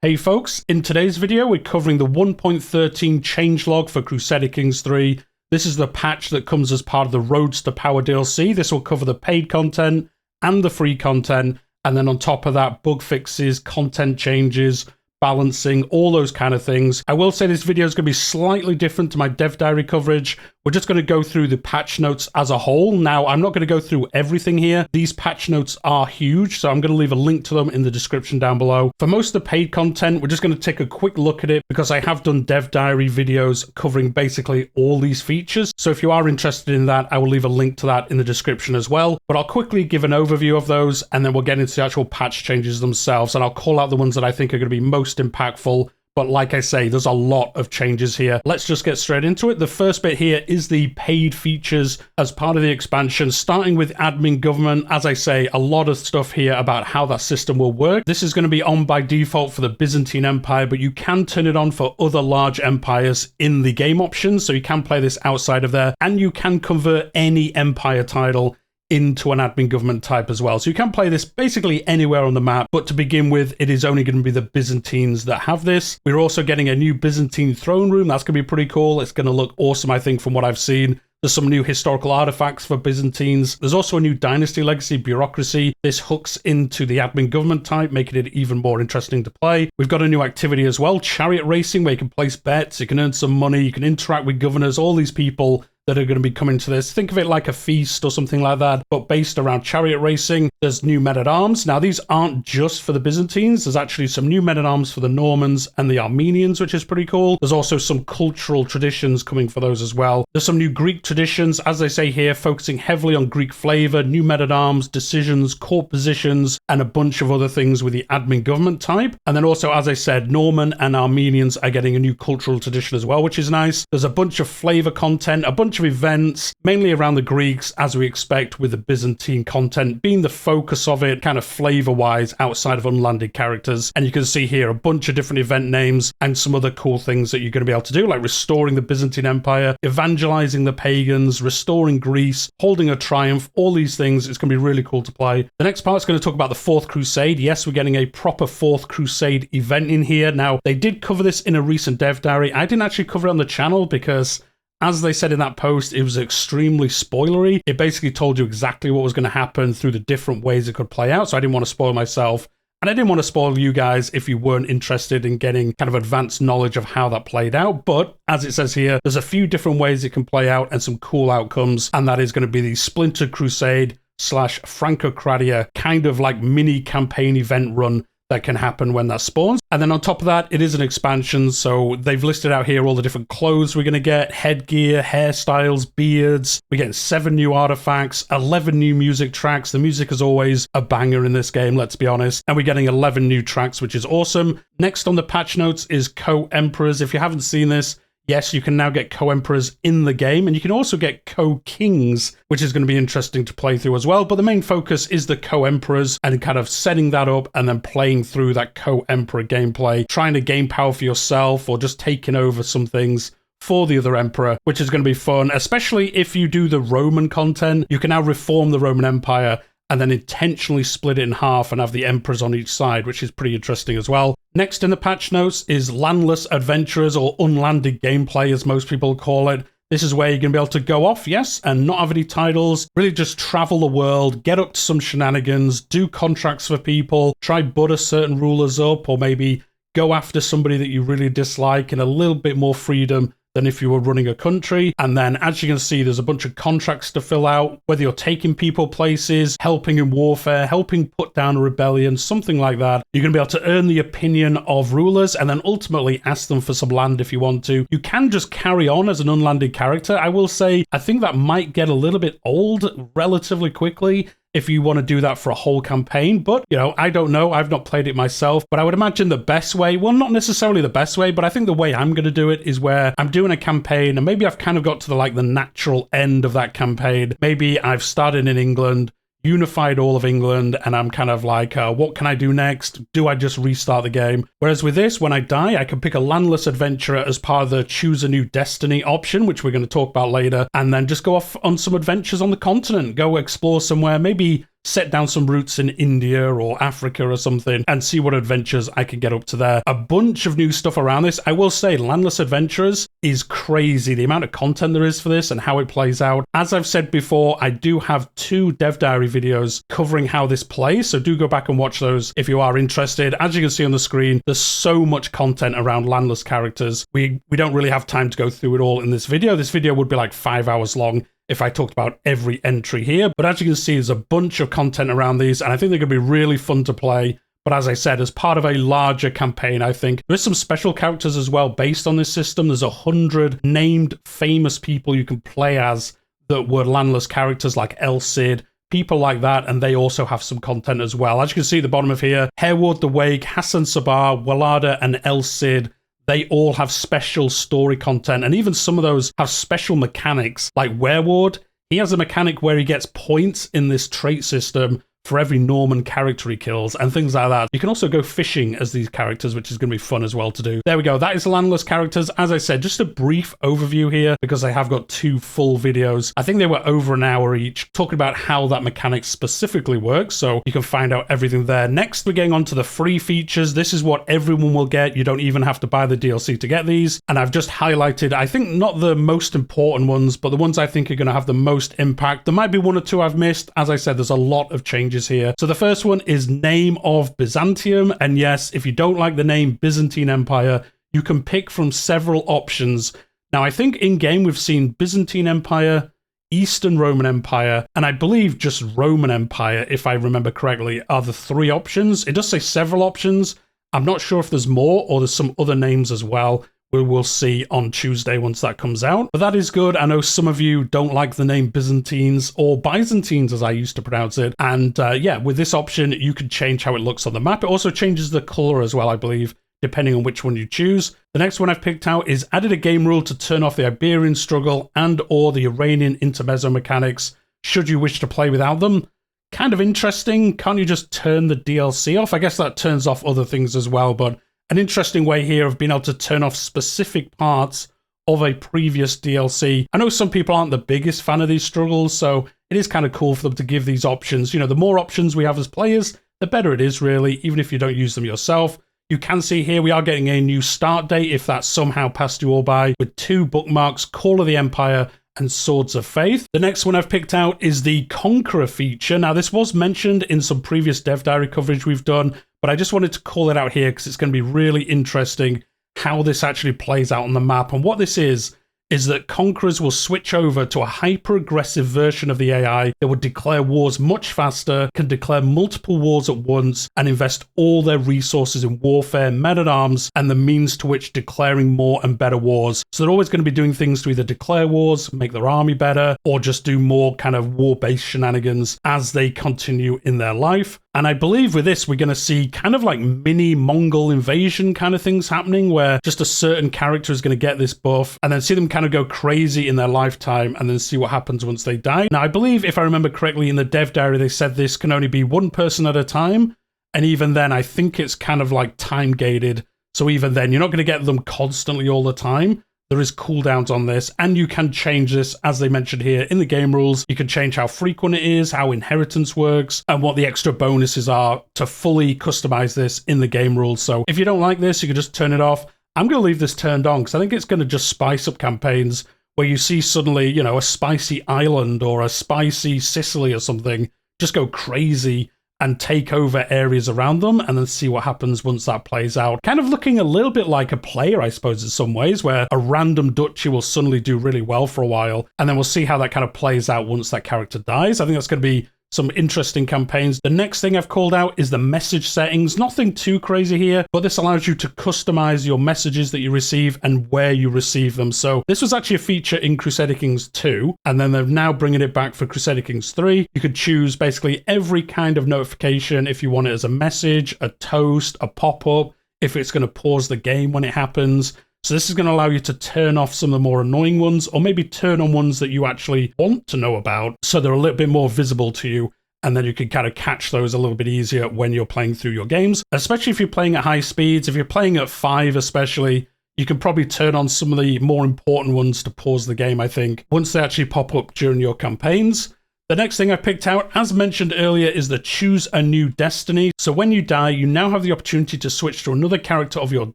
Hey folks, in today's video we're covering the 1.13 changelog for Crusader Kings 3. This is the patch that comes as part of the Roads to Power DLC. This will cover the paid content and the free content, and then on top of that, bug fixes, content changes, balancing, all those kind of things. I will say this video is going to be slightly different to my dev diary coverage. We're just going to go through the patch notes as a whole. Now, I'm not going to go through everything here. These patch notes are huge, so I'm going to leave a link to them in the description down below. For most of the paid content, we're just going to take a quick look at it because I have done dev diary videos covering basically all these features. So if you are interested in that, I will leave a link to that in the description as well. But I'll quickly give an overview of those, and then we'll get into the actual patch changes themselves, and I'll call out the ones that I think are going to be most impactful. But like I say, there's a lot of changes here. Let's just get straight into it. The first bit here is the paid features as part of the expansion, starting with admin government. As I say, a lot of stuff here about how that system will work. This is going to be on by default for the Byzantine Empire, but you can turn it on for other large empires in the game options. So you can play this outside of there, and you can convert any empire title into an admin government type as well. So you can play this basically anywhere on the map, but to begin with, it is only going to be the Byzantines that have this. We're also getting a new Byzantine throne room. That's going to be pretty cool. It's going to look awesome, I think, from what I've seen. There's some new historical artifacts for Byzantines. There's also a new dynasty legacy bureaucracy. This hooks into the admin government type, making it even more interesting to play. We've got a new activity as well, chariot racing, where you can place bets, you can earn some money, you can interact with governors, all these people that are going to be coming to this. Think of it like a feast or something like that, but based around chariot racing. There's new men-at-arms. Now, these aren't just for the Byzantines. There's actually some new men-at-arms for the Normans and the Armenians, which is pretty cool. There's also some cultural traditions coming for those as well. There's some new Greek traditions, as they say here, focusing heavily on Greek flavor, new men-at-arms, decisions, court positions, and a bunch of other things with the admin government type. And then also, as I said, Norman and Armenians are getting a new cultural tradition as well, which is nice. There's a bunch of flavor content, a bunch of events, mainly around the Greeks, as we expect, with the Byzantine content being the focus of it, kind of flavor-wise, outside of Unlanded characters. And you can see here a bunch of different event names and some other cool things that you're going to be able to do, like restoring the Byzantine Empire, evangelizing the pagans, restoring Greece, holding a triumph, all these things. It's going to be really cool to play. The next part is going to talk about the Fourth Crusade. Yes, we're getting a proper Fourth Crusade event in here. Now, they did cover this in a recent dev diary. I didn't actually cover it on the channel because, as they said in that post, it was extremely spoilery. It basically told you exactly what was going to happen through the different ways it could play out, so I didn't want to spoil myself. And I didn't want to spoil you guys if you weren't interested in getting kind of advanced knowledge of how that played out. But as it says here, there's a few different ways it can play out and some cool outcomes. And that is going to be the Splintered Crusade / Francocratia kind of like mini campaign event run that can happen when that spawns. And then on top of that, it is an expansion, so they've listed out here all the different clothes we're going to get, headgear, hairstyles, beards. We're getting 7 new artifacts, 11 new music tracks. The music is always a banger in this game, let's be honest. And we're getting 11 new tracks, which is awesome. Next on the patch notes is co-emperors. If you haven't seen this, yes, you can now get co-emperors in the game, and you can also get co-kings, which is going to be interesting to play through as well. But the main focus is the co-emperors and kind of setting that up and then playing through that co-emperor gameplay, trying to gain power for yourself or just taking over some things for the other emperor, which is going to be fun, especially if you do the Roman content. You can now reform the Roman Empire and then intentionally split it in half and have the emperors on each side, which is pretty interesting as well. Next in the patch notes is landless adventurers, or unlanded gameplay as most people call it. This is where you're going to be able to go off, yes, and not have any titles, really just travel the world, get up to some shenanigans, do contracts for people, try butter certain rulers up, or maybe go after somebody that you really dislike, and a little bit more freedom than if you were running a country. And then, as you can see, there's a bunch of contracts to fill out, whether you're taking people places, helping in warfare, helping put down a rebellion, something like that. You're going to be able to earn the opinion of rulers and then ultimately ask them for some land if you want to. You can just carry on as an unlanded character. I will say, I think that might get a little bit old relatively quickly if you want to do that for a whole campaign. But, you know, I don't know. I've not played it myself, but I would imagine the best way, well, not necessarily the best way, but I think the way I'm going to do it is where I'm doing a campaign and maybe I've kind of got to the natural end of that campaign. Maybe I've started in England, unified all of England, and I'm kind of like, what can I do next? Do I just restart the game? Whereas with this, when I die, I can pick a landless adventurer as part of the choose a new destiny option, which we're going to talk about later, and then just go off on some adventures on the continent, go explore somewhere, maybe set down some roots in India or Africa or something and see what adventures I can get up to there. A bunch of new stuff around this. I will say Landless Adventurers is crazy. The amount of content there is for this and how it plays out. As I've said before, I do have 2 Dev Diary videos covering how this plays, so do go back and watch those if you are interested. As you can see on the screen, there's so much content around landless characters. We don't really have time to go through it all in this video. This video would be like 5 hours long if I talked about every entry here. But as you can see, there's a bunch of content around these, and I think they're going to be really fun to play. But as I said, as part of a larger campaign, I think there's some special characters as well based on this system. There's 100 named famous people you can play as that were landless characters like El Cid, people like that, and they also have some content as well. As you can see at the bottom of here, Hereward the Wake, Hassan Sabah, Walada, and El Cid, they all have special story content, and even some of those have special mechanics. Like Wereward, he has a mechanic where he gets points in this trait system for every Norman character he kills, and things like that. You can also go fishing as these characters, which is going to be fun as well to do. There we go. That is landless characters. As I said, just a brief overview here because I have got 2 full videos. I think they were over an hour each, talking about how that mechanic specifically works, so you can find out everything there. Next, we're getting on to the free features. This is what everyone will get. You don't even have to buy the DLC to get these, and I've just highlighted, I think, not the most important ones, but the ones I think are going to have the most impact. There might be 1 or 2 I've missed. As I said, there's a lot of changes here. So the first one is Name of Byzantium, and yes, if you don't like the name Byzantine Empire, you can pick from several options. Now, I think in-game we've seen Byzantine Empire, Eastern Roman Empire, and I believe just Roman Empire, if I remember correctly, are the 3 options. It does say several options. I'm not sure if there's more or there's some other names as well. We'll see on Tuesday once that comes out. But that is good. I know some of you don't like the name Byzantines, or Byzantines as I used to pronounce it. And yeah, with this option, you can change how it looks on the map. It also changes the color as well, I believe, depending on which one you choose. The next one I've picked out is added a game rule to turn off the Iberian struggle and or the Iranian intermezzo mechanics, should you wish to play without them. Kind of interesting. Can't you just turn the DLC off? I guess that turns off other things as well, but an interesting way here of being able to turn off specific parts of a previous DLC. I know some people aren't the biggest fan of these struggles, so it is kind of cool for them to give these options. You know, the more options we have as players, the better it is really, even if you don't use them yourself. You can see here we are getting a new start date, if that somehow passed you all by, with 2 bookmarks, Call of the Empire and Swords of Faith. The next one I've picked out is the Conqueror feature. Now, this was mentioned in some previous Dev Diary coverage we've done, but I just wanted to call it out here because it's going to be really interesting how this actually plays out on the map. And what this is that conquerors will switch over to a hyper-aggressive version of the AI that would declare wars much faster, can declare multiple wars at once, and invest all their resources in warfare, men-at-arms, and the means to which declaring more and better wars. So they're always going to be doing things to either declare wars, make their army better, or just do more kind of war-based shenanigans as they continue in their life. And I believe with this, we're going to see kind of like mini Mongol invasion kind of things happening where just a certain character is going to get this buff and then see them kind of go crazy in their lifetime and then see what happens once they die. Now, I believe, if I remember correctly, in the Dev Diary, they said this can only be 1 person at a time. And even then, I think it's kind of like time gated. So even then, you're not going to get them constantly all the time. There is cooldowns on this, and you can change this, as they mentioned here, in the game rules. You can change how frequent it is, how inheritance works, and what the extra bonuses are to fully customize this in the game rules. So if you don't like this, you can just turn it off. I'm going to leave this turned on because I think it's going to just spice up campaigns where you see suddenly, you know, a spicy island or a spicy Sicily or something just go crazy and take over areas around them, and then see what happens once that plays out. Kind of looking a little bit like a player, I suppose, in some ways, where a random duchy will suddenly do really well for a while, and then we'll see how that kind of plays out once that character dies. I think that's going to be some interesting campaigns. The next thing I've called out is the message settings. Nothing too crazy here, but this allows you to customize your messages that you receive and where you receive them. So this was actually a feature in Crusader Kings 2, and then they're now bringing it back for Crusader Kings 3. You could choose basically every kind of notification if you want it as a message, a toast, a pop-up, if it's going to pause the game when it happens. So this is going to allow you to turn off some of the more annoying ones, or maybe turn on ones that you actually want to know about, so they're a little bit more visible to you, and then you can kind of catch those a little bit easier when you're playing through your games, especially if you're playing at high speeds. If you're playing at 5 especially, you can probably turn on some of the more important ones to pause the game, I think, once they actually pop up during your campaigns. The next thing I picked out, as mentioned earlier, is the Choose a New Destiny. So when you die, you now have the opportunity to switch to another character of your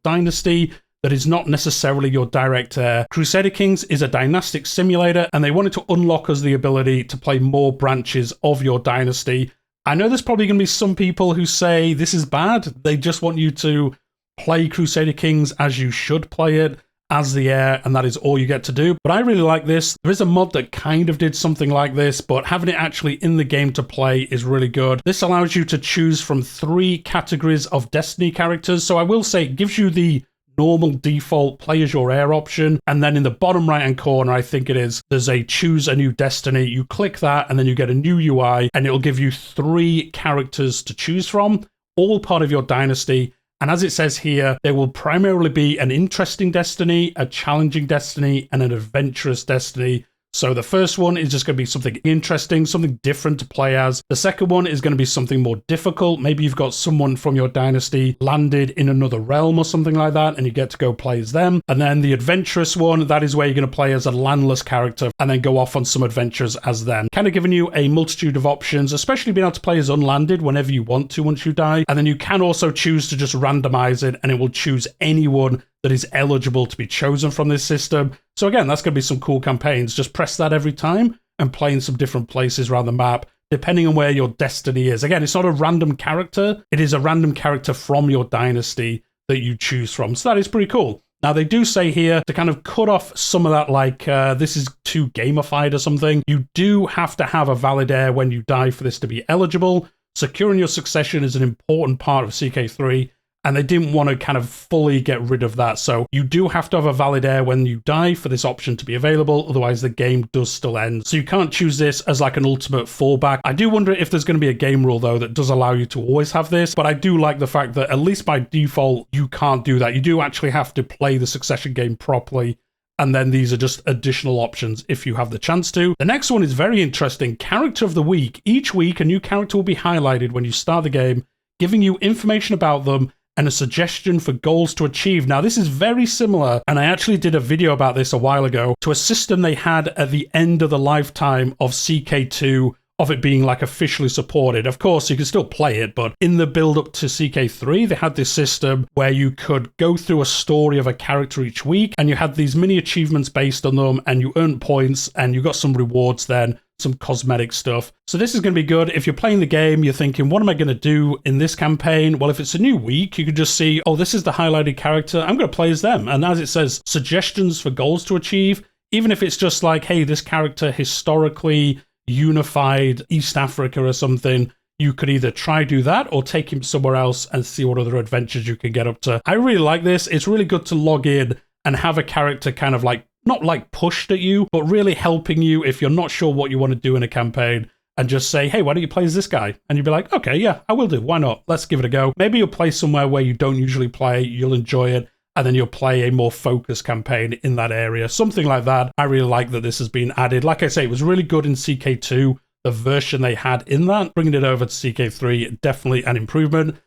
dynasty that is not necessarily your direct heir. Crusader Kings is a dynastic simulator, and they wanted to unlock us the ability to play more branches of your dynasty. I know there's probably going to be some people who say this is bad. They just want you to play Crusader Kings as you should play it, as the heir, and that is all you get to do. But I really like this. There is a mod that kind of did something like this, but having it actually in the game to play is really good. This allows you to choose from 3 categories of Destiny characters. So I will say it gives you the normal default play as your heir option, and then in the bottom right hand corner, I think it is, there's a Choose a New Destiny. You click that and then you get a new UI, and it'll give you 3 characters to choose from, all part of your dynasty. And as it says here, there will primarily be an interesting destiny, a challenging destiny, and an adventurous destiny. So the first one is just going to be something interesting, something different to play as. The second one is going to be something more difficult. Maybe you've got someone from your dynasty landed in another realm or something like that, and you get to go play as them. And then the adventurous one, that is where you're going to play as a landless character and then go off on some adventures as them. Kind of giving you a multitude of options, especially being able to play as Unlanded whenever you want to once you die. And then you can also choose to just randomize it, and it will choose anyone that is eligible to be chosen from this system. So again, that's going to be some cool campaigns. Just press that every time and play in some different places around the map, depending on where your destiny is. Again, it's not a random character. It is a random character from your dynasty that you choose from. So that is pretty cool. Now, they do say here to kind of cut off some of that, like this is too gamified or something. You do have to have a valid heir when you die for this to be eligible. Securing your succession is an important part of CK3. And they didn't want to kind of fully get rid of that. So you do have to have a valid heir when you die for this option to be available. Otherwise, the game does still end. So you can't choose this as like an ultimate fallback. I do wonder if there's going to be a game rule, though, that does allow you to always have this. But I do like the fact that at least by default, you can't do that. You do actually have to play the succession game properly. And then these are just additional options if you have the chance to. The next one is very interesting. Character of the week. Each week, a new character will be highlighted when you start the game, giving you information about them and a suggestion for goals to achieve. Now, this is very similar, and I actually did a video about this a while ago, to a system they had at the end of the lifetime of CK2, of it being like officially supported. Of course, you can still play it, but in the build up to CK3, they had this system where you could go through a story of a character each week, and you had these mini achievements based on them, and you earned points, and you got some rewards then, some cosmetic stuff. So this is going to be good. If you're playing the game, you're thinking, what am I going to do in this campaign? Well, if it's a new week, you could just see, oh, this is the highlighted character. I'm going to play as them. And as it says, suggestions for goals to achieve, even if it's just like, hey, this character historically unified East Africa or something, you could either try do that or take him somewhere else and see what other adventures you can get up to. I really like this. It's really good to log in and have a character kind of like, not like pushed at you, but really helping you if you're not sure what you want to do in a campaign, and just say, hey, why don't you play as this guy? And you'll be like, okay, yeah, I will do. Why not? Let's give it a go. Maybe you'll play somewhere where you don't usually play, you'll enjoy it, and then you'll play a more focused campaign in that area. Something like that. I really like that this has been added. Like I say, it was really good in CK2, the version they had in that. Bringing it over to CK3, definitely an improvement.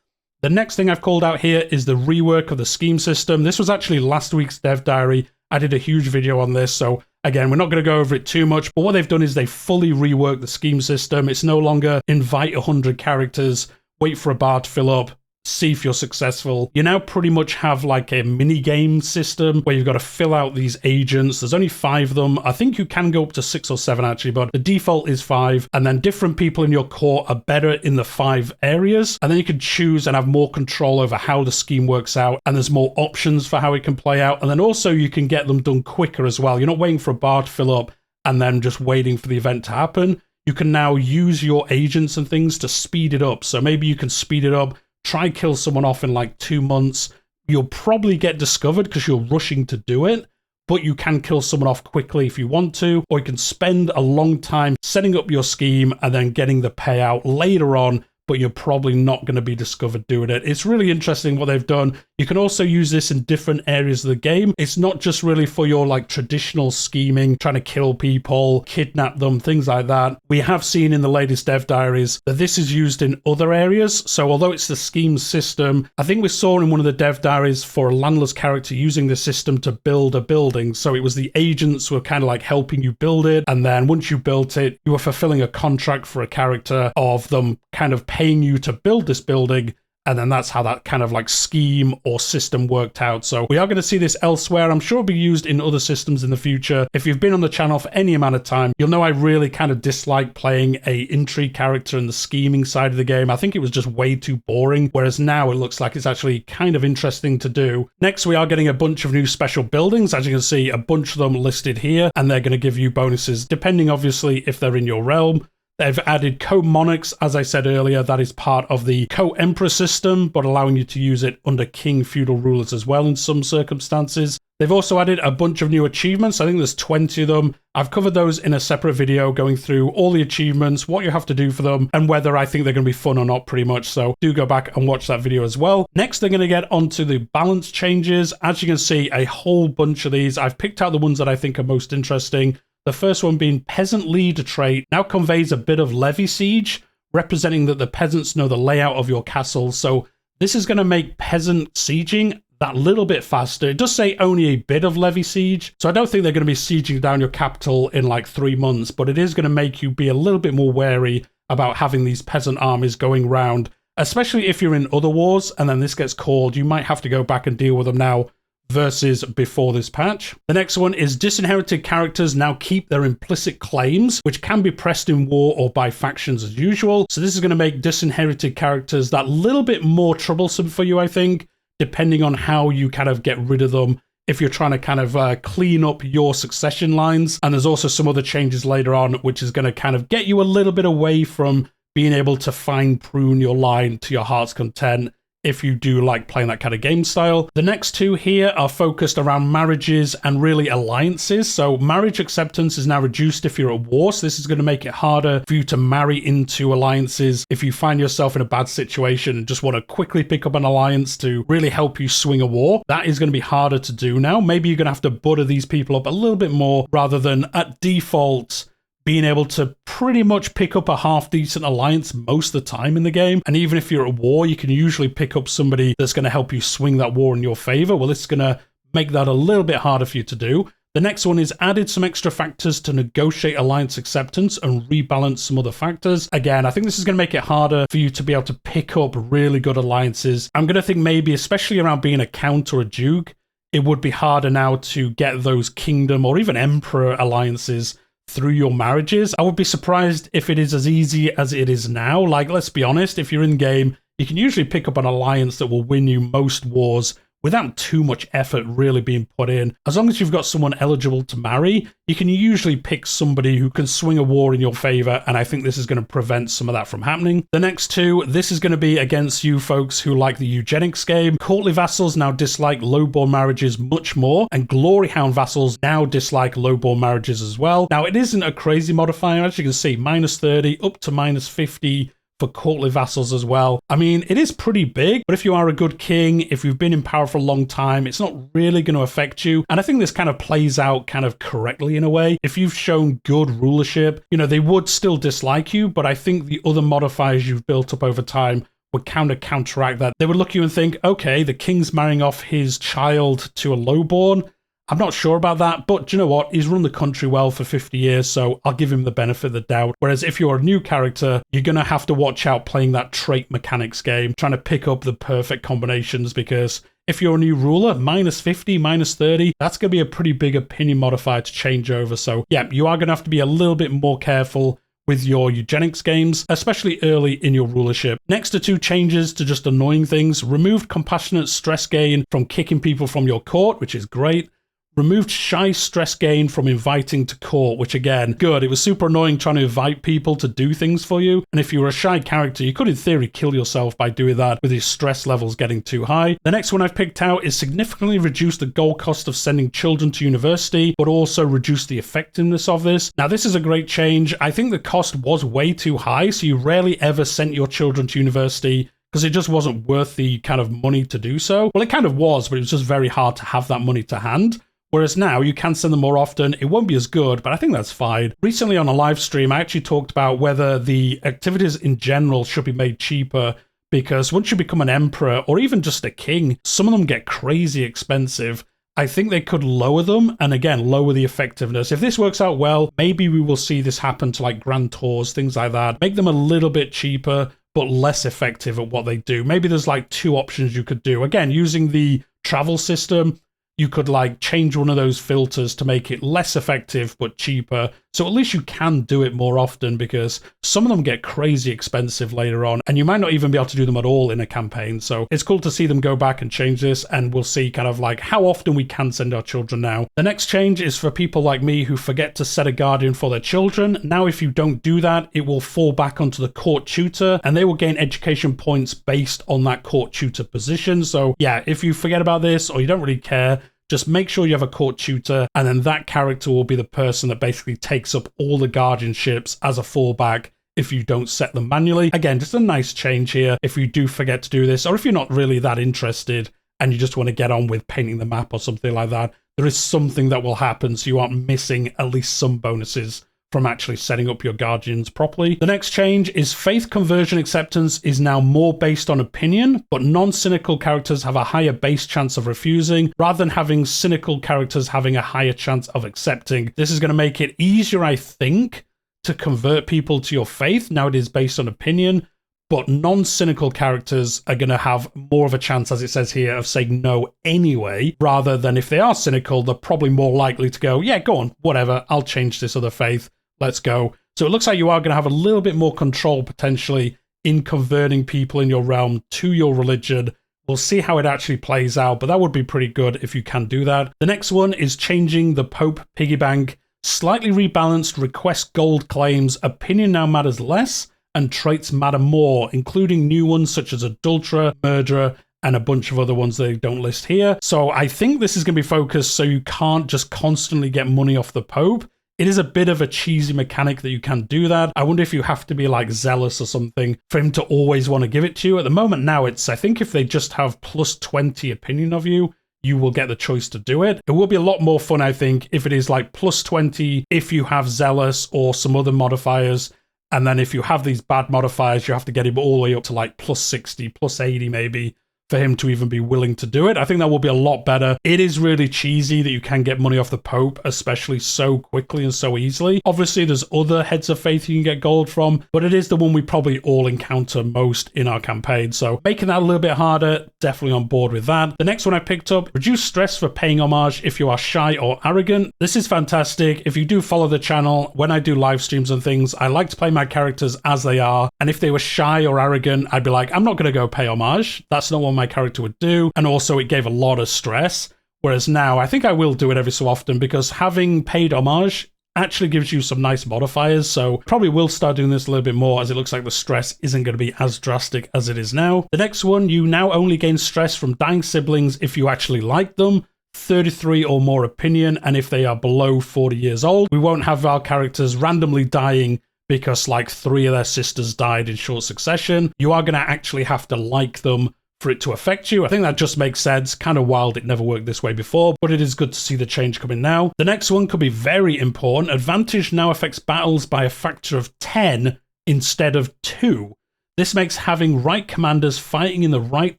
The next thing I've called out here is the rework of the scheme system. This was actually last week's dev diary. I did a huge video on this, so again, we're not going to go over it too much, but what they've done is they fully reworked the scheme system. It's no longer invite 100 characters, wait for a bar to fill up, see if you're successful. You now pretty much have like a mini game system where you've got to fill out these agents. There's only 5 of them. I think you can go up to 6 or 7 actually, but the default is 5. And then different people in your court are better in the 5 areas. And then you can choose and have more control over how the scheme works out. And there's more options for how it can play out. And then also you can get them done quicker as well. You're not waiting for a bar to fill up and then just waiting for the event to happen. You can now use your agents and things to speed it up. So maybe you can speed it up, try kill someone off in like 2 months. You'll probably get discovered because you're rushing to do it, but you can kill someone off quickly if you want to, or you can spend a long time setting up your scheme and then getting the payout later on, but you're probably not going to be discovered doing it. It's really interesting what they've done. You can also use this in different areas of the game. It's not just really for your like traditional scheming, trying to kill people, kidnap them, things like that. We have seen in the latest dev diaries that this is used in other areas. So although it's the scheme system, I think we saw in one of the dev diaries for a landless character using the system to build a building. So it was the agents who were kind of like helping you build it. And then once you built it, you were fulfilling a contract for a character of them kind of paying you to build this building. And then that's how that kind of like scheme or system worked out. So we are going to see this elsewhere. I'm sure it'll be used in other systems in the future. If you've been on the channel for any amount of time, you'll know I really kind of dislike playing a intrigue character in the scheming side of the game. I think it was just way too boring. Whereas now it looks like it's actually kind of interesting to do. Next, we are getting a bunch of new special buildings. As you can see, a bunch of them listed here, and they're going to give you bonuses depending obviously if they're in your realm. They've added co-monarchs, as I said earlier, that is part of the co-emperor system, but allowing you to use it under king feudal rulers as well in some circumstances. They've also added a bunch of new achievements. I think there's 20 of them. I've covered those in a separate video, going through all the achievements, what you have to do for them, and whether I think they're going to be fun or not, pretty much. So do go back and watch that video as well. Next, they're going to get onto the balance changes. As you can see, a whole bunch of these. I've picked out the ones that I think are most interesting. The first one being Peasant Leader trait now conveys a bit of levy siege, representing that the peasants know the layout of your castle. So this is going to make peasant sieging that little bit faster. It does say only a bit of levy siege, so I don't think they're going to be sieging down your capital in like 3 months, but it is going to make you be a little bit more wary about having these peasant armies going round, especially if you're in other wars and then this gets called. You might have to go back and deal with them now versus before this patch. The next one is disinherited characters now keep their implicit claims, which can be pressed in war or by factions as usual. So this is going to make disinherited characters that little bit more troublesome for you, I think, depending on how you kind of get rid of them if you're trying to kind of clean up your succession lines. And there's also some other changes later on, which is going to kind of get you a little bit away from being able to fine prune your line to your heart's content if you do like playing that kind of game style. The next two here are focused around marriages and really alliances. So marriage acceptance is now reduced if you're at war. So this is going to make it harder for you to marry into alliances if you find yourself in a bad situation and just want to quickly pick up an alliance to really help you swing a war. That is going to be harder to do now. Maybe you're going to have to butter these people up a little bit more rather than at default being able to pretty much pick up a half-decent alliance most of the time in the game. And even if you're at war, you can usually pick up somebody that's going to help you swing that war in your favor. Well, it's going to make that a little bit harder for you to do. The next one is added some extra factors to negotiate alliance acceptance and rebalance some other factors. Again, I think this is going to make it harder for you to be able to pick up really good alliances. I'm going to think maybe, especially around being a count or a duke, it would be harder now to get those kingdom or even emperor alliances through your marriages. I would be surprised if it is as easy as it is now. Like, let's be honest, if you're in game, you can usually pick up an alliance that will win you most wars without too much effort really being put in. As long as you've got someone eligible to marry, you can usually pick somebody who can swing a war in your favor, and I think this is going to prevent some of that from happening. The next two, this is going to be against you folks who like the eugenics game. Courtly vassals now dislike lowborn marriages much more, and glory hound vassals now dislike lowborn marriages as well. Now, it isn't a crazy modifier, as you can see, -30 up to -50 for courtly vassals as well. I mean, it is pretty big, but if you are a good king, if you've been in power for a long time, it's not really going to affect you. And I think this kind of plays out kind of correctly in a way. If you've shown good rulership, you know, they would still dislike you, but I think the other modifiers you've built up over time would kind of counteract that. They would look at you and think, okay, the king's marrying off his child to a lowborn. I'm not sure about that, but do you know what? He's run the country well for 50 years, so I'll give him the benefit of the doubt. Whereas if you're a new character, you're going to have to watch out playing that trait mechanics game, trying to pick up the perfect combinations, because if you're a new ruler, -50, -30, that's going to be a pretty big opinion modifier to change over. So yeah, you are going to have to be a little bit more careful with your eugenics games, especially early in your rulership. Next are two changes to just annoying things. Removed compassionate stress gain from kicking people from your court, which is great. Removed shy stress gain from inviting to court, which again, good. It was super annoying trying to invite people to do things for you. And if you were a shy character, you could in theory kill yourself by doing that with your stress levels getting too high. The next one I've picked out is significantly reduce the goal cost of sending children to university, but also reduce the effectiveness of this. Now, this is a great change. I think the cost was way too high, so you rarely ever sent your children to university because it just wasn't worth the kind of money to do so. Well, it kind of was, but it was just very hard to have that money to hand. Whereas now you can send them more often. It won't be as good, but I think that's fine. Recently on a live stream, I actually talked about whether the activities in general should be made cheaper, because once you become an emperor or even just a king, some of them get crazy expensive. I think they could lower them and again, lower the effectiveness. If this works out well, maybe we will see this happen to like Grand Tours, things like that. Make them a little bit cheaper, but less effective at what they do. Maybe there's like 2 options you could do. Again, using the travel system, you could like change one of those filters to make it less effective but cheaper. So at least you can do it more often, because some of them get crazy expensive later on and you might not even be able to do them at all in a campaign. So it's cool to see them go back and change this, and we'll see kind of like how often we can send our children now. The next change is for people like me who forget to set a guardian for their children. Now if you don't do that, it will fall back onto the court tutor and they will gain education points based on that court tutor position. So yeah, if you forget about this or you don't really care, just make sure you have a court tutor, and then that character will be the person that basically takes up all the guardianships as a fallback if you don't set them manually. Again, just a nice change here if you do forget to do this, or if you're not really that interested and you just want to get on with painting the map or something like that. There is something that will happen so you aren't missing at least some bonuses from actually setting up your guardians properly. The next change is faith conversion acceptance is now more based on opinion, but non-cynical characters have a higher base chance of refusing, rather than having cynical characters having a higher chance of accepting. This is going to make it easier, I think, to convert people to your faith. Now it is based on opinion, but non-cynical characters are going to have more of a chance, as it says here, of saying no anyway, rather than if they are cynical, they're probably more likely to go, yeah, go on, whatever, I'll change this other faith. Let's go. So it looks like you are going to have a little bit more control potentially in converting people in your realm to your religion. We'll see how it actually plays out, but that would be pretty good if you can do that. The next one is changing the Pope piggy bank. Slightly rebalanced request gold claims. Opinion now matters less and traits matter more, including new ones such as adulterer, murderer, and a bunch of other ones they don't list here. So I think this is going to be focused so you can't just constantly get money off the Pope. It is a bit of a cheesy mechanic that you can do that. I wonder if you have to be like zealous or something for him to always want to give it to you. At the moment now, it's, I think if they just have plus 20 opinion of you, you will get the choice to do it. It will be a lot more fun, I think, if it is like plus 20 if you have zealous or some other modifiers. And then if you have these bad modifiers, you have to get him all the way up to like plus 60, plus 80 maybe, for him to even be willing to do it. I think that will be a lot better. It is really cheesy that you can get money off the Pope, especially so quickly and so easily. Obviously, there's other heads of faith you can get gold from, but it is the one we probably all encounter most in our campaign. So making that a little bit harder, definitely on board with that. The next one I picked up, reduce stress for paying homage if you are shy or arrogant. This is fantastic. If you do follow the channel, when I do live streams and things, I like to play my characters as they are. And if they were shy or arrogant, I'd be like, I'm not going to go pay homage. That's not what my character would do. And also it gave a lot of stress. Whereas now I think I will do it every so often, because having paid homage actually gives you some nice modifiers. So probably will start doing this a little bit more, as it looks like the stress isn't going to be as drastic as it is now. The next one, you now only gain stress from dying siblings if you actually like them. 33 or more opinion, and if they are below 40 years old. We won't have our characters randomly dying because like 3 of their sisters died in short succession. You are going to actually have to like them for it to affect you. I think that just makes sense. Kind of wild it never worked this way before, but it is good to see the change coming now. The next one could be very important. Advantage now affects battles by a factor of 10 instead of 2. This makes having right commanders fighting in the right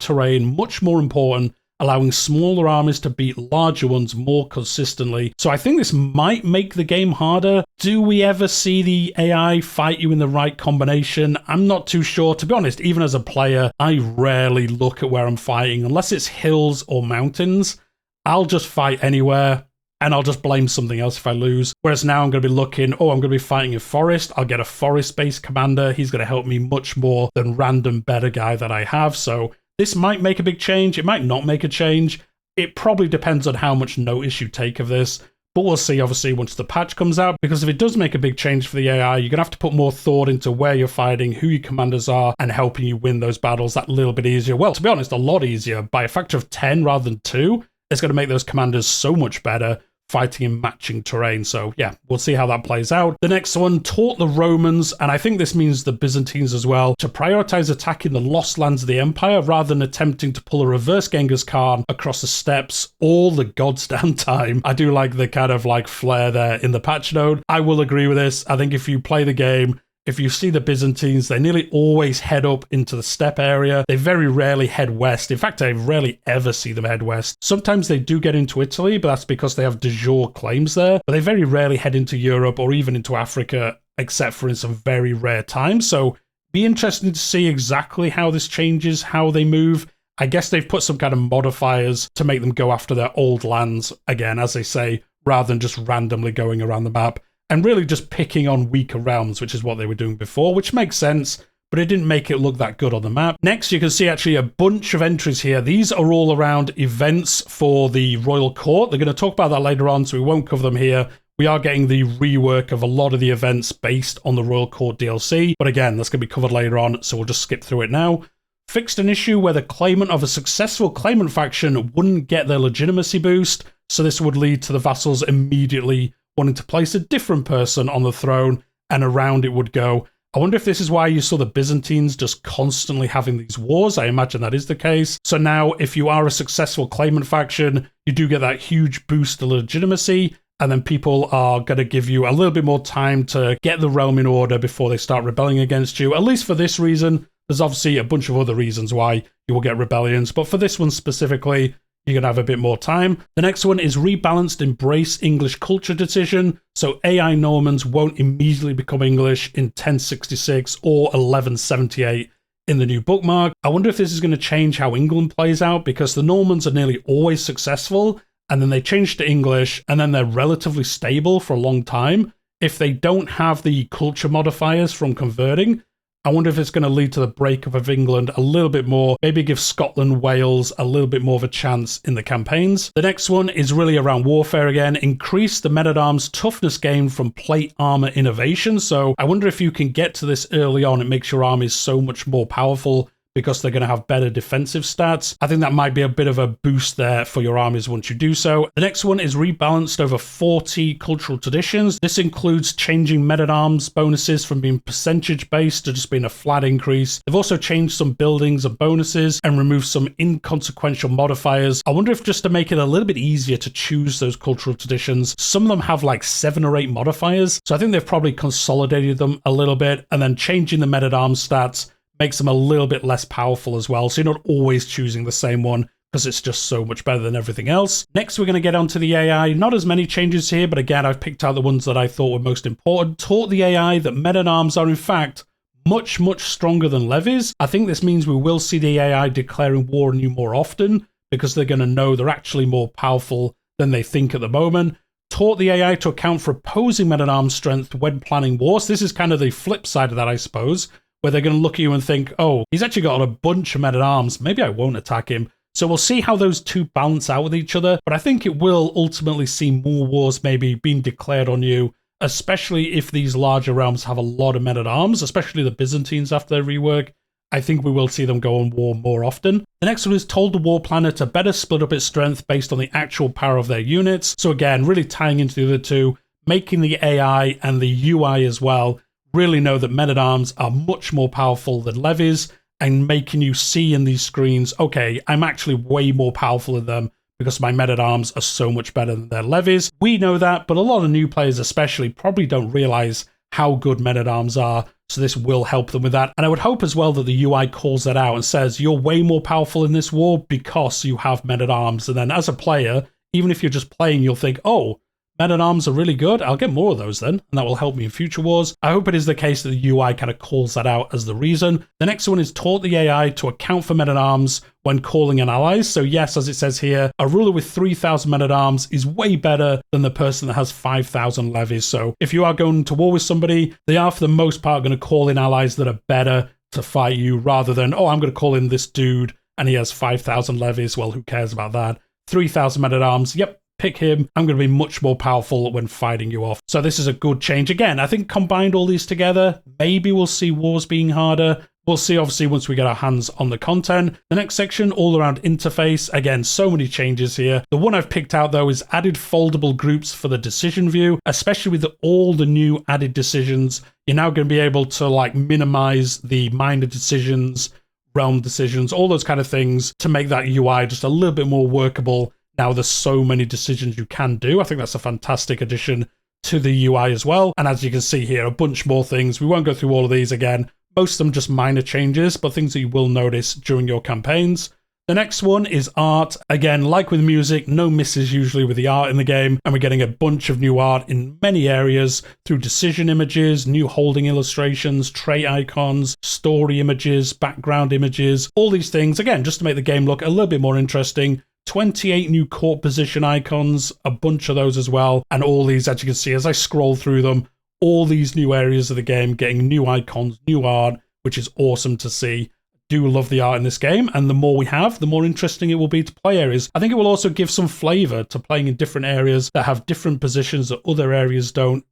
terrain much more important, allowing smaller armies to beat larger ones more consistently. So I think this might make the game harder. Do we ever see the AI fight you in the right combination? I'm not too sure. To be honest, even as a player, I rarely look at where I'm fighting. Unless it's hills or mountains, I'll just fight anywhere and I'll just blame something else if I lose. Whereas now I'm going to be looking, oh, I'm going to be fighting in forest. I'll get a forest-based commander. He's going to help me much more than random better guy that I have. So this might make a big change. It might not make a change. It probably depends on how much notice you take of this. But we'll see, obviously, once the patch comes out. Because if it does make a big change for the AI, you're going to have to put more thought into where you're fighting, who your commanders are, and helping you win those battles that little bit easier. Well, to be honest, a lot easier. By a factor of 10 rather than 2, it's going to make those commanders so much better fighting in matching terrain. So yeah, we'll see how that plays out. The next one taught the Romans, and I think this means the Byzantines as well, to prioritize attacking the lost lands of the empire rather than attempting to pull a reverse Genghis Khan across the steppes all the goddamn time. I do like the kind of like flair there in the patch note. I will agree with this. I think if you play the game, if you see the Byzantines, they nearly always head up into the steppe area. They very rarely head west. In fact, I rarely ever see them head west. Sometimes they do get into Italy, but that's because they have de jure claims there. But they very rarely head into Europe or even into Africa, except for in some very rare times. So be interesting to see exactly how this changes, how they move. I guess they've put some kind of modifiers to make them go after their old lands, again, as they say, rather than just randomly going around the map. And really just picking on weaker realms, which is what they were doing before, which makes sense, but it didn't make it look that good on the map. Next, you can see actually a bunch of entries here. These are all around events for the Royal Court. They're going to talk about that later on, so we won't cover them here. We are getting the rework of a lot of the events based on the Royal Court DLC, but again, that's going to be covered later on, so we'll just skip through it now. Fixed an issue where the claimant of a successful claimant faction wouldn't get their legitimacy boost, so this would lead to the vassals immediately wanting to place a different person on the throne, and around it would go. I wonder if this is why you saw the Byzantines just constantly having these wars. I imagine that is the case. So now, if you are a successful claimant faction, you do get that huge boost to legitimacy, and then people are going to give you a little bit more time to get the realm in order before they start rebelling against you, at least for this reason. There's obviously a bunch of other reasons why you will get rebellions, but for this one specifically, you're going to have a bit more time. The next one is rebalanced embrace English culture decision. So AI Normans won't immediately become English in 1066 or 1178 in the new bookmark. I wonder if this is going to change how England plays out, because the Normans are nearly always successful, and then they change to English, and then they're relatively stable for a long time. If they don't have the culture modifiers from converting, I wonder if it's going to lead to the breakup of England a little bit more, maybe give Scotland, Wales a little bit more of a chance in the campaigns. The next one is really around warfare again. Increase the men-at-arms toughness gain from plate armor innovation. So I wonder if you can get to this early on, it makes your armies so much more powerful because they're going to have better defensive stats. I think that might be a bit of a boost there for your armies once you do so. The next one is rebalanced over 40 cultural traditions. This includes changing men-at-arms bonuses from being percentage-based to just being a flat increase. They've also changed some buildings and bonuses and removed some inconsequential modifiers. I wonder if just to make it a little bit easier to choose those cultural traditions, some of them have like 7 or 8 modifiers. So I think they've probably consolidated them a little bit, and then changing the men-at-arms stats makes them a little bit less powerful as well. So you're not always choosing the same one because it's just so much better than everything else. Next, we're going to get onto the AI. Not as many changes here, but again, I've picked out the ones that I thought were most important. Taught the AI that men-at-arms are in fact much, much stronger than levies. I think this means we will see the AI declaring war on you more often because they're going to know they're actually more powerful than they think at the moment. Taught the AI to account for opposing men-at-arms strength when planning wars. This is kind of the flip side of that, I suppose, where they're going to look at you and think, oh, he's actually got a bunch of men-at-arms. Maybe I won't attack him. So we'll see how those two balance out with each other. But I think it will ultimately see more wars maybe being declared on you, especially if these larger realms have a lot of men-at-arms, especially the Byzantines after their rework. I think we will see them go on war more often. The next one is told the war planner to better split up its strength based on the actual power of their units. So again, really tying into the other two, making the AI and the UI as well really know that men-at-arms are much more powerful than levies, and making you see in these screens, okay, I'm actually way more powerful than them because my men-at-arms are so much better than their levies. We know that, but a lot of new players especially probably don't realize how good men-at-arms are, so this will help them with that. And I would hope as well that the UI calls that out and says, you're way more powerful in this war because you have men-at-arms. And then as a player, even if you're just playing, you'll think, oh, men-at-arms are really good. I'll get more of those then, and that will help me in future wars. I hope it is the case that the UI kind of calls that out as the reason. The next one is taught the AI to account for men-at-arms when calling in allies. So yes, as it says here, a ruler with 3,000 men-at-arms is way better than the person that has 5,000 levies. So if you are going to war with somebody, they are for the most part going to call in allies that are better to fight you rather than, oh, I'm going to call in this dude and he has 5,000 levies. Well, who cares about that? 3,000 men-at-arms, yep. Pick him. I'm going to be much more powerful when fighting you off. So this is a good change. Again, I think combined all these together, maybe we'll see wars being harder. We'll see, obviously, once we get our hands on the content. The next section, all around interface. Again, so many changes here. The one I've picked out, though, is added foldable groups for the decision view, especially with all the new added decisions. You're now going to be able to, like, minimize the minor decisions, realm decisions, all those kind of things to make that UI just a little bit more workable. Now there's so many decisions you can do. I think that's a fantastic addition to the UI as well. And as you can see here, a bunch more things. We won't go through all of these again. Most of them just minor changes, but things that you will notice during your campaigns. The next one is art. Again, like with music, no misses usually with the art in the game, and we're getting a bunch of new art in many areas through decision images, new holding illustrations, trait icons, story images, background images, all these things, again, just to make the game look a little bit more interesting. 28 new court position icons, a bunch of those as well, and all these, as you can see, as I scroll through them, all these new areas of the game getting new icons, new art, which is awesome to see. Do love the art in this game, and the more we have, the more interesting it will be to play areas. I think it will also give some flavor to playing in different areas that have different positions that other areas don't,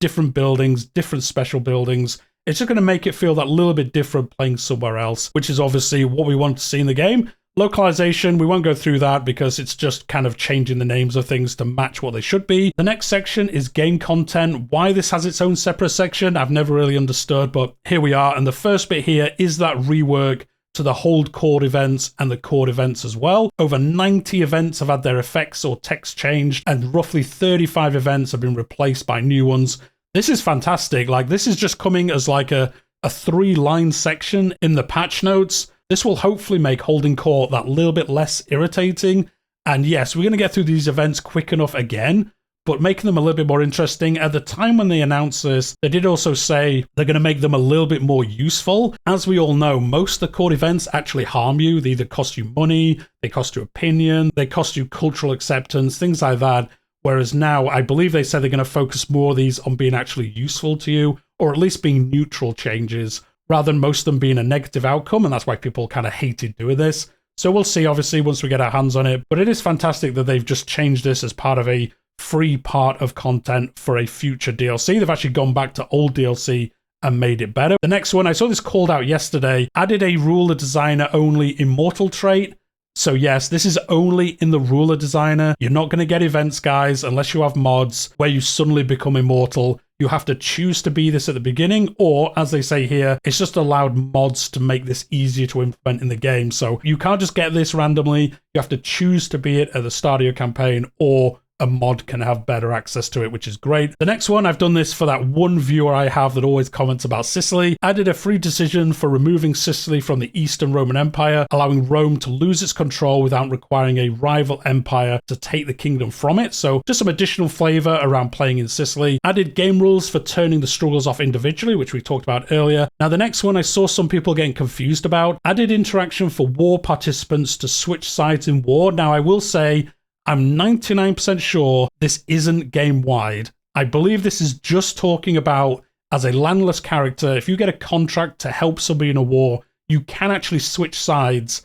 different buildings, different special buildings. It's just going to make it feel that little bit different playing somewhere else, which is obviously what we want to see in the game. Localization, we won't go through that because it's just kind of changing the names of things to match what they should be. The next section is game content. Why this has its own separate section, I've never really understood, but here we are. And the first bit here is that rework to the hold court events and the court events as well. Over 90 events have had their effects or text changed, and roughly 35 events have been replaced by new ones. This is fantastic. Like, this is just coming as like a 3-line section in the patch notes. This will hopefully make holding court that little bit less irritating. And yes, we're going to get through these events quick enough again, but making them a little bit more interesting. At the time when they announced this, they did also say they're going to make them a little bit more useful. As we all know, most of the court events actually harm you. They either cost you money, they cost you opinion, they cost you cultural acceptance, things like that. Whereas now, I believe they said they're going to focus more of these on being actually useful to you, or at least being neutral changes, rather than most of them being a negative outcome, and that's why people kind of hated doing this. So we'll see, obviously, once we get our hands on it. But it is fantastic that they've just changed this as part of a free part of content for a future DLC. They've actually gone back to old DLC and made it better. The next one, I saw this called out yesterday, added a ruler designer only immortal trait. So yes, this is only in the ruler designer. You're not going to get events, guys, unless you have mods where you suddenly become immortal. You have to choose to be this at the beginning, or as they say here, it's just allowed mods to make this easier to implement in the game. So you can't just get this randomly. You have to choose to be it at the start of your campaign, or a mod can have better access to it, which is great. The next one, I've done this for that one viewer I have that always comments about Sicily. Added a free decision for removing Sicily from the Eastern Roman Empire, allowing Rome to lose its control without requiring a rival empire to take the kingdom from it. So just some additional flavor around playing in Sicily. Added game rules for turning the struggles off individually, which we talked about earlier. Now the next one I saw some people getting confused about. Added interaction for war participants to switch sides in war. Now I will say, I'm 99% sure this isn't game-wide. I believe this is just talking about, as a landless character, if you get a contract to help somebody in a war, you can actually switch sides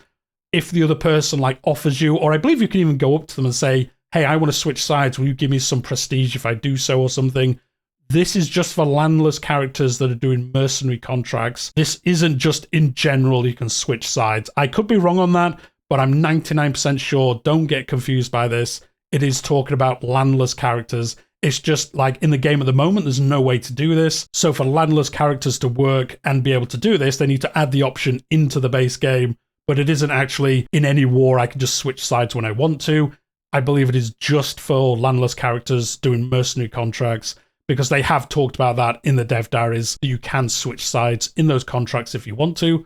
if the other person like offers you, or I believe you can even go up to them and say, hey, I want to switch sides. Will you give me some prestige if I do so or something? This is just for landless characters that are doing mercenary contracts. This isn't just in general you can switch sides. I could be wrong on that, but I'm 99% sure, don't get confused by this. It is talking about landless characters. It's just like in the game at the moment, there's no way to do this. So for landless characters to work and be able to do this, they need to add the option into the base game. But it isn't actually in any war, I can just switch sides when I want to. I believe it is just for landless characters doing mercenary contracts, because they have talked about that in the dev diaries, that you can switch sides in those contracts if you want to.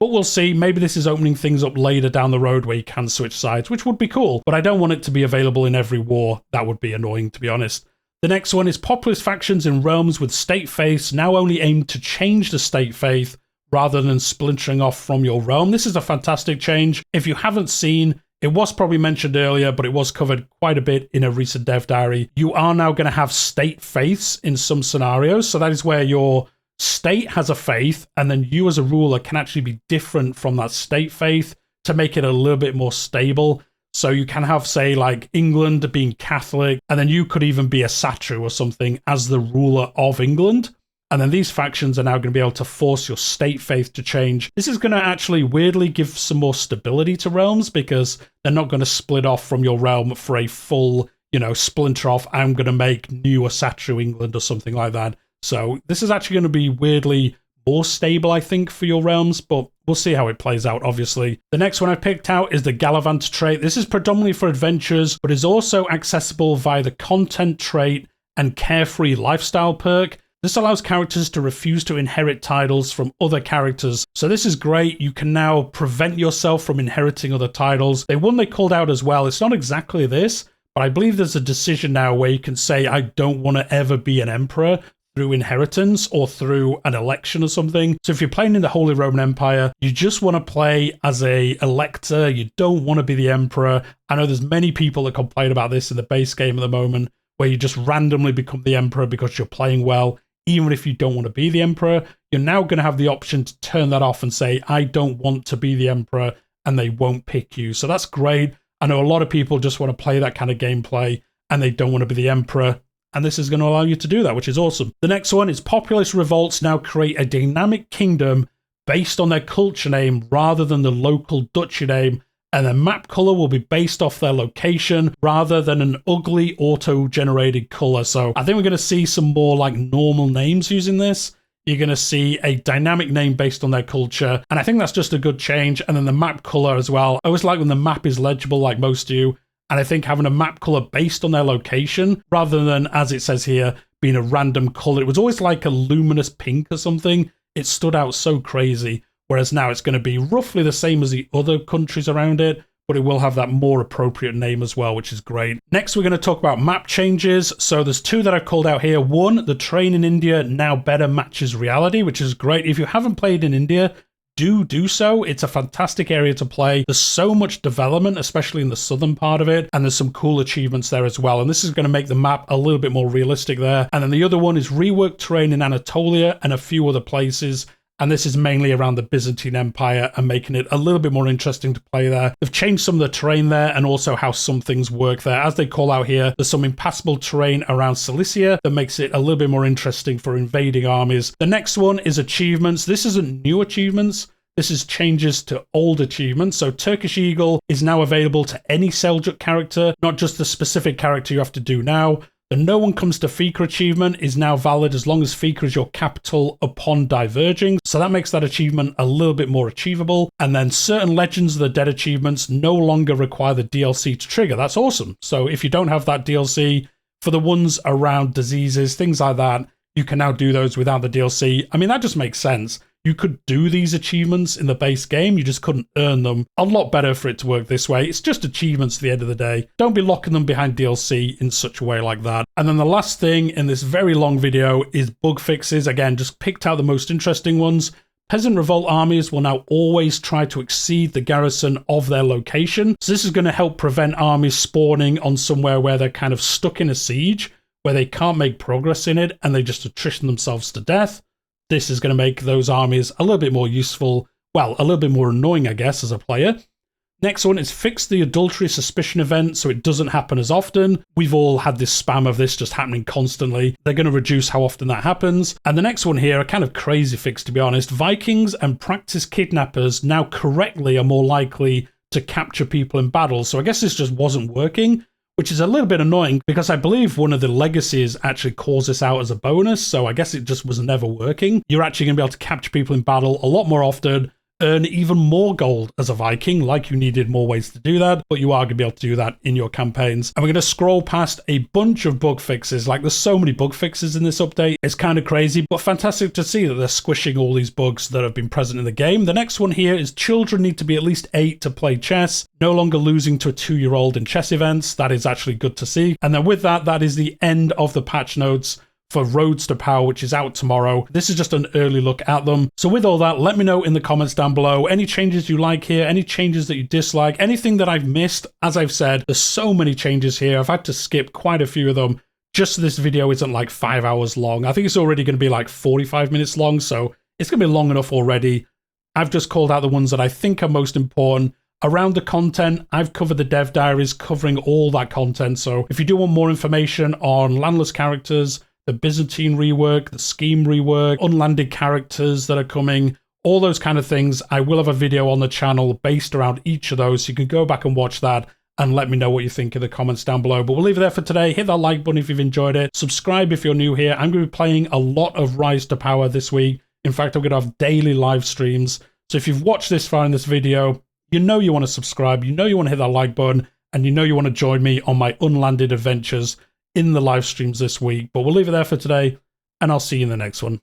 But we'll see, maybe this is opening things up later down the road where you can switch sides, which would be cool. But I don't want it to be available in every war. That would be annoying, to be honest. The next one is populist factions in realms with state faiths now only aim to change the state faith rather than splintering off from your realm. This is a fantastic change. If you haven't seen, it was probably mentioned earlier, but it was covered quite a bit in a recent dev diary. You are now going to have state faiths in some scenarios. So that is where your state has a faith, and then you as a ruler can actually be different from that state faith to make it a little bit more stable. So you can have, say, like England being Catholic, and then you could even be a Satru or something as the ruler of England. And then these factions are now going to be able to force your state faith to change. This is going to actually weirdly give some more stability to realms, because they're not going to split off from your realm for a full, splinter off. I'm going to make new Asatru England or something like that. So this is actually going to be weirdly more stable, I think, for your realms, but we'll see how it plays out, obviously. The next one I picked out is the Galavant Trait. This is predominantly for adventurers, but is also accessible via the Content Trait and Carefree Lifestyle perk. This allows characters to refuse to inherit titles from other characters. So this is great. You can now prevent yourself from inheriting other titles. The one they called out as well, it's not exactly this, but I believe there's a decision now where you can say, I don't want to ever be an emperor through inheritance or through an election or something. So if you're playing in the Holy Roman Empire, you just want to play as a elector. You don't want to be the emperor. I know there's many people that complain about this in the base game at the moment, where you just randomly become the emperor because you're playing well. Even if you don't want to be the emperor, you're now going to have the option to turn that off and say, I don't want to be the emperor, and they won't pick you. So that's great. I know a lot of people just want to play that kind of gameplay and they don't want to be the emperor. And this is going to allow you to do that, which is awesome. The next one is populist revolts now create a dynamic kingdom based on their culture name rather than the local duchy name. And the map color will be based off their location rather than an ugly auto-generated color. So I think we're going to see some more like normal names using this. You're going to see a dynamic name based on their culture. And I think that's just a good change. And then the map color as well. I always like when the map is legible like most do. And I think having a map color based on their location, rather than, as it says here, being a random color. It was always like a luminous pink or something. It stood out so crazy. Whereas now it's going to be roughly the same as the other countries around it, but it will have that more appropriate name as well, which is great. Next, we're going to talk about map changes. So there's two that I've called out here. One, the terrain in India now better matches reality, which is great. If you haven't played in India, do so. It's a fantastic area to play. There's so much development, especially in the southern part of it, and there's some cool achievements there as well. And this is going to make the map a little bit more realistic there. And then the other one is reworked terrain in Anatolia and a few other places. And this is mainly around the Byzantine Empire and making it a little bit more interesting to play there. They've changed some of the terrain there and also how some things work there. As they call out here, there's some impassable terrain around Cilicia that makes it a little bit more interesting for invading armies. The next one is achievements. This isn't new achievements. This is changes to old achievements. So Turkish Eagle is now available to any Seljuk character, not just the specific character you have to do now. The No One Comes to Fika achievement is now valid as long as Fika is your capital upon diverging. So that makes that achievement a little bit more achievable. And then certain Legends of the Dead achievements no longer require the DLC to trigger. That's awesome. So if you don't have that DLC, for the ones around diseases, things like that, you can now do those without the DLC. I mean, that just makes sense. You could do these achievements in the base game, you just couldn't earn them. A lot better for it to work this way. It's just achievements at the end of the day. Don't be locking them behind DLC in such a way like that. And then the last thing in this very long video is bug fixes. Again, just picked out the most interesting ones. Peasant revolt armies will now always try to exceed the garrison of their location. So this is going to help prevent armies spawning on somewhere where they're kind of stuck in a siege, where they can't make progress in it, and they just attrition themselves to death. This is going to make those armies a little bit more useful, well, a little bit more annoying, I guess, as a player. Next one is fix the adultery suspicion event so it doesn't happen as often. We've all had this spam of this just happening constantly. They're going to reduce how often that happens. And the next one here, a kind of crazy fix, to be honest. Vikings and practice kidnappers now correctly are more likely to capture people in battle. So I guess this just wasn't working, which is a little bit annoying because I believe one of the legacies actually calls this out as a bonus, so I guess it just was never working. You're actually going to be able to capture people in battle a lot more often, earn even more gold as a Viking, like you needed more ways to do that, but you are going to be able to do that in your campaigns. And we're going to scroll past a bunch of bug fixes. Like, there's so many bug fixes in this update. It's kind of crazy, but fantastic to see that they're squishing all these bugs that have been present in the game. The next one here is children need to be at least 8 to play chess. No longer losing to a 2-year-old in chess events. That is actually good to see. And then with that, that is the end of the patch notes for Roads to Power, which is out tomorrow. This is just an early look at them. So with all that, let me know in the comments down below any changes you like here, any changes that you dislike, anything that I've missed. As I've said, there's so many changes here. I've had to skip quite a few of them just so this video isn't like 5 hours long. I think it's already going to be like 45 minutes long, so it's going to be long enough already. I've just called out the ones that I think are most important. Around the content, I've covered the dev diaries covering all that content. So if you do want more information on landless characters, the Byzantine rework, the scheme rework, unlanded characters that are coming, all those kind of things. I will have a video on the channel based around each of those, so you can go back and watch that and let me know what you think in the comments down below. But we'll leave it there for today. Hit that like button if you've enjoyed it. Subscribe if you're new here. I'm going to be playing a lot of Rise to Power this week. In fact, I'm going to have daily live streams. So if you've watched this far in this video, you know you want to subscribe, you know you want to hit that like button, and you know you want to join me on my Unlanded adventures in the live streams this week. But we'll leave it there for today, and I'll see you in the next one.